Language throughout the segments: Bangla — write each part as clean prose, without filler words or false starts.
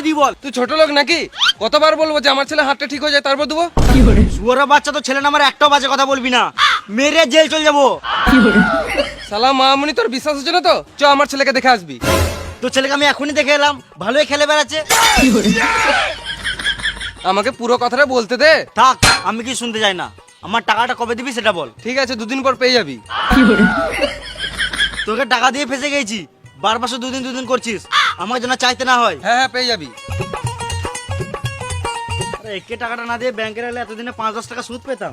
দিই বল। তুই ছোট লোক নাকি? কতবার বলবো যে আমার ছেলে হাতটা ঠিক হয়ে যায় তারপর দেবো? শুয়োরা বাচ্চা তো ছেলে নামার একটাও বাজে কথা বলবি না, মেরে জেল চলে যাবো। সালা মামুনি তোর বিশ্বাস হচ্ছে না তো? চ আমার ছেলেকে দেখে আসবি। তোর ছেলেকে আমি এখনই দেখে এলাম, ভালোই খেলে বেড়াচ্ছে। আমাকে পুরো কথাটা বলতে দে। থাক, আমি কি শুনতে চাই না। আমার টাকাটা কবে দিবি সেটা বল। ঠিক আছে, 2 দিন পর পেয়ে যাবি। তোকে টাকা দিয়ে ফেসে গেছি, বারবার শুধু দুদিন করছিস, আমার জন্য চাইতে না হয়। হ্যাঁ হ্যাঁ পেয়ে যাবি। আরে একে টাকাটা না দিয়ে ব্যাংকে রাখলে এতদিনে 5-10 টাকা সুদ পেতাম।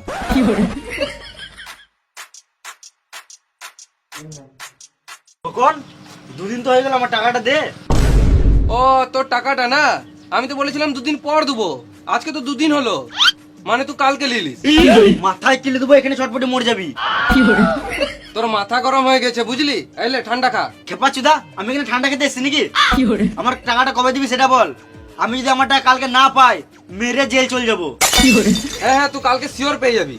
কখন 2 দিন তো হয়ে গেল, আমার টাকাটা দে। ও তোর টাকাটা না, আমি তো বলেছিলাম 2 দিন পর দেবো। আজকে তো 2 দিন হলো, মানে তুই কালকে লিলিস। মাথায় কিলে দেবো, এখানে চটপটে মরে যাবি। তোর মাথা গরম হয়ে গেছে বুঝলি? এলে ঠান্ডা খা। খেপা চুদা, আমি এখানে ঠান্ডা খেতে এসেছি নাকি? আমার টাকাটা কবে দিবি সেটা বল। আমি যদি আমার টাকা কালকে না পাই, মেরে জেল চলে যাবো। হ্যাঁ হ্যাঁ তুই কালকে শিওর পেয়ে যাবি।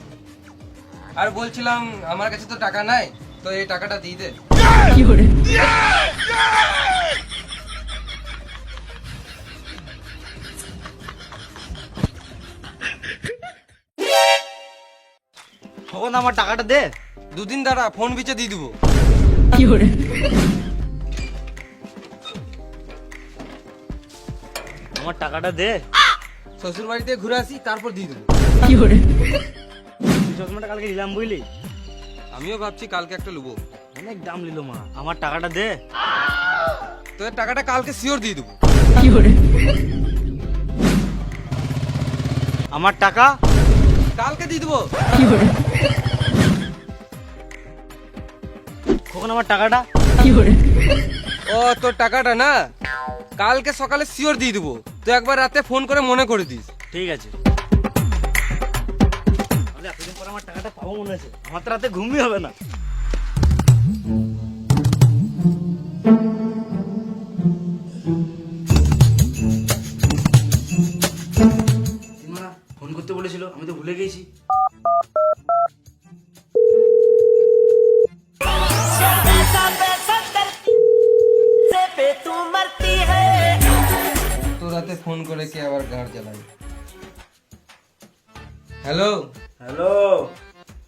আর বলছিলাম আমার কাছে তো টাকা নাই, তো এই টাকাটা দিয়ে দে। কখন আমার টাকাটা দে। 2 দিন দাঁড়া, ফোন বিচে দিয়ে দিবো। আমার টাকাটা দে। শ্বশুর বাড়িতে ঘুরে আসি তারপর দিয়ে দেবো। তুই চশমাটা কালকে নিলাম বুঝলি, আমিও ভাবছি কালকে একটা লুবো। অনেক দাম নিল মা। আমার টাকাটা দে। তোর টাকাটা কালকে শিওর দিয়ে দেবো। আমার টাকা কালকে দিয়ে দেবো। কখন আমার টাকাটা। ও তোর টাকাটা না, কালকে সকালে শিওর দিয়ে দেবো। তুই একবার রাতে ফোন করে মনে করে দিস। ঠিক আছে। তাহলে এতদিন পর আমার টাকাটা পাবো মনে আছে, আমার তো রাতে ঘুমই হবে না। ফোন করতে বলেছিল, আমি তো ভুলে গেছি। তো রাতে ফোন করে কে আবার গাঁড় জ্বালাই। হ্যালো হ্যালো,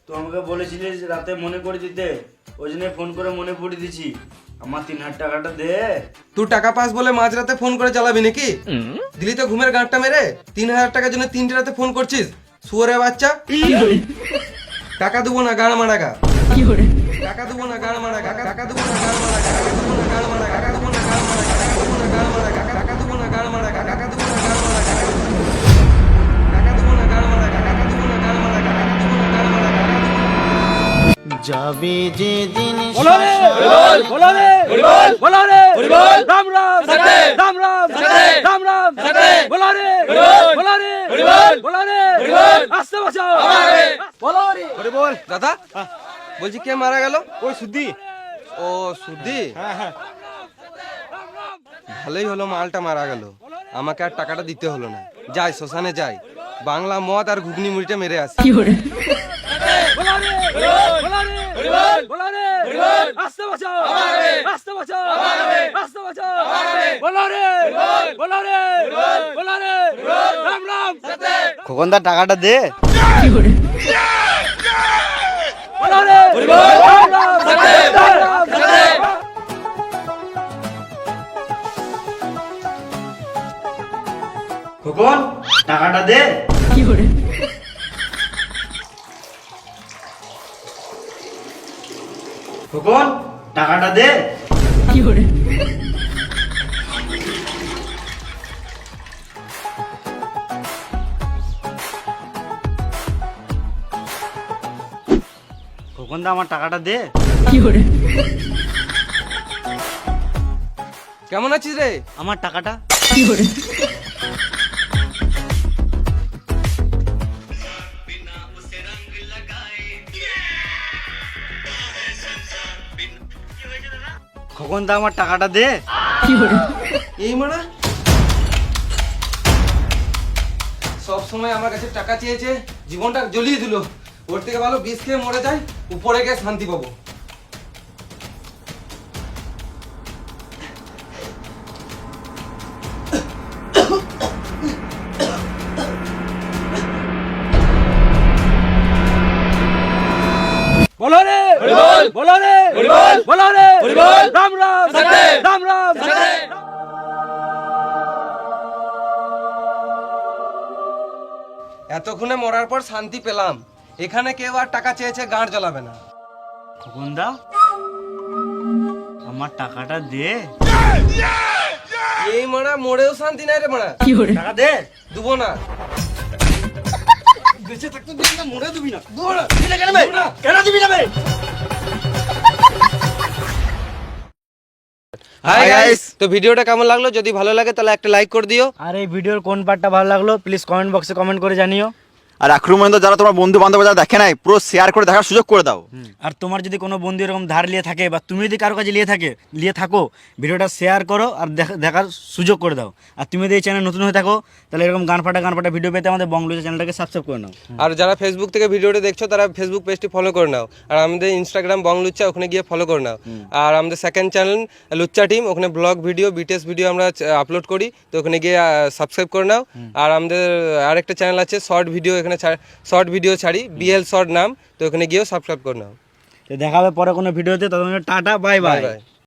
তো আমাকে বলেছিলিস রাতে মনে করে দিতে, ওই জন্য ফোন করে মনে পড়ে দিছি। আমার 3,000 টাকাটা দে। তুই টাকা পাস বলে মাঝরাতে ফোন করে চালাবি নাকি? দিলি তো ঘুমের গাঁটটা মেরে। 3,000 টাকার জন্য 3টে রাতে ফোন করছিস, শুয়োরের বাচ্চা। টাকা দেবো না গাড় মারা গা। টাকা দেবো না গাড় মারা গা। টাকা দেবো না গাড় মারা গা। টাকা দেবো না গাড় মারা গা। টাকা দেবো না গাড় মারা গা। টাকা দেবো না গাড় মারা গা। টাকা দেবো না গাড় মারা গা। টাকা দেবো না গাড় মারা গা। টাকা দেবো না গাড় মারা গা। টাকা দেবো না গাড় মারা গা। যাবে যে দিন बोलो रे बोलो रे बोलो रे राम राम राम राम राम राम बोलो रे बोलो रे बोलो रे आस्ते बचाओ बोलो रे। ওরে বল। দাদা বলছি কে মারা গেল? ওই সুদ্ধি। ও সুদ্ধি। হ্যাঁ হ্যাঁ। ভালোই হলো মালটা মারা গেল, আমাকে আর টাকাটা দিতে হলো না। যাই শ্মশানে যাই, বাংলা মদ আর ঘুগনি মুড়িটা মেরে আসি। बोलो रे बोलो रे आस्ते बचाओ आस्ते बचाओ आस्ते बचाओ बोलो रे बोलो रे बोलो रे राम राम খোকনদার টাকাটা দে। बोलो रे राम राम राम राम। খোকন টাকাটা দে। খোকন টাকাটা দে। খোকনদা আমার টাকাটা দে। কেমন আছিস রে? আমার টাকাটা। খোকনদা আমার টাকাটা দে। এই মারা সব সময় আমার কাছে টাকা চেয়েছে, জীবনটা জ্বলিয়ে দিল। ওর থেকে ভালো বিষ খেয়ে মরে যায়, উপরে গিয়ে শান্তি পাবো। এতক্ষণে মরার পর শান্তি পেলাম। এখানে কেউ আর টাকা চেয়েছে গাঁড় জ্বলাবে না। খোকনদা, আমার টাকাটা দে। এই মারা মরেও শান্তি নাই রে মারা। টাকা দে। দুবো না। বেঁচে থাকতে দিবি না, মরে দিবি না। দিবি না কেন বে? কেন দিবি না বে? হাই গাইস, তো ভিডিওটা কেমন লাগলো? যদি ভালো লাগে তাহলে একটা লাইক করে দিও। আর এই ভিডিওর কোন পার্টটা ভালো লাগলো প্লিজ কমেন্ট বক্সে কমেন্ট করে জানিও। আর আক্রমণ যারা তোমার বন্ধু বান্ধব যারা দেখে নাই, পুরো শেয়ার করে দেখার সুযোগ করে দাও। আর তোমার যদি কোনো বন্ধু এরকম ধার নিয়ে থাকে বা তুমি যদি কারো কাছে নিয়ে থাকো ভিডিওটা শেয়ার করো আর দেখার সুযোগ করে দাও। আর তুমি যদি এই চ্যানেল নতুন হয়ে থাকো তাহলে এরকম গান ফাটা ভিডিও পেতে আমাদের বংলুচা চ্যানেলটাকে সাবস্ক্রাইব করে নাও। আর যারা ফেসবুক থেকে ভিডিওটা দেখছো তারা ফেসবুক পেজটি ফলো করে নাও। আর আমাদের ইনস্টাগ্রাম বংলুচ্চা, ওখানে গিয়ে ফলো করে নাও। আর আমাদের সেকেন্ড চ্যানেল লুচ্চা টিম, ওখানে ব্লগ ভিডিও বিটিএস ভিডিও আমরা আপলোড করি, তো ওখানে গিয়ে সাবস্ক্রাইব করে নাও। আর আমাদের আরেকটা চ্যানেল আছে শর্ট ভিডিও, এখানে শর্ট ভিডিও ছাড়ি, বিএল শর্ট নাম, তো ওখানে গিয়েও সাবস্ক্রাইব করে নাও। তো দেখা হবে পরে কোনো ভিডিওতে, ততক্ষণ টাটা, বাই বাই। বাই।